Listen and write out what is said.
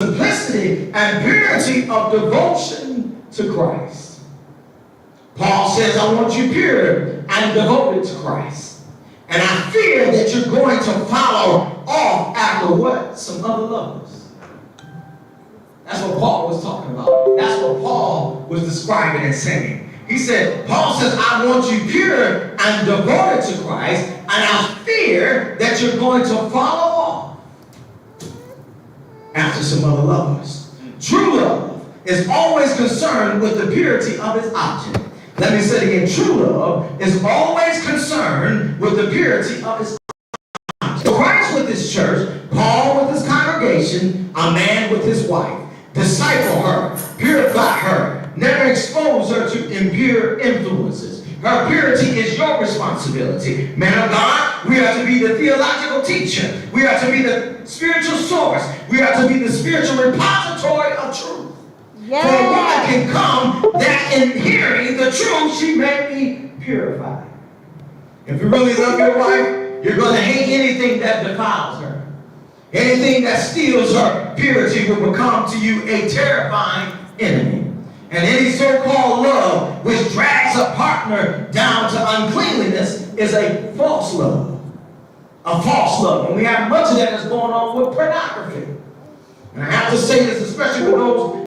simplicity and purity of devotion to Christ. Paul says, I want you pure and devoted to Christ. And I fear that you're going to follow off after what? Some other lovers. That's what Paul was talking about. That's what Paul was describing and saying. He said, Paul says, I want you pure and devoted to Christ, and I fear that you're going to follow off after some other lovers. True love is always concerned with the purity of its object. Let me say it again. True love is always concerned with the purity of its object. Christ with his church, Paul with his congregation, a man with his wife. Disciple her, purify her, never expose her to impure influences. Her purity is your responsibility. Man of God, we are to be the theological teacher. We are to be the spiritual source. We are to be the spiritual repository of truth. Yes. For a woman can come that in hearing the truth, she may be purified. If you really love your wife, you're going to hate anything that defiles her. Anything that steals her purity will become to you a terrifying enemy. And any so-called love which drags a partner down to uncleanliness is a false love. A false love. And we have much of that that's going on with pornography. And I have to say this, especially for those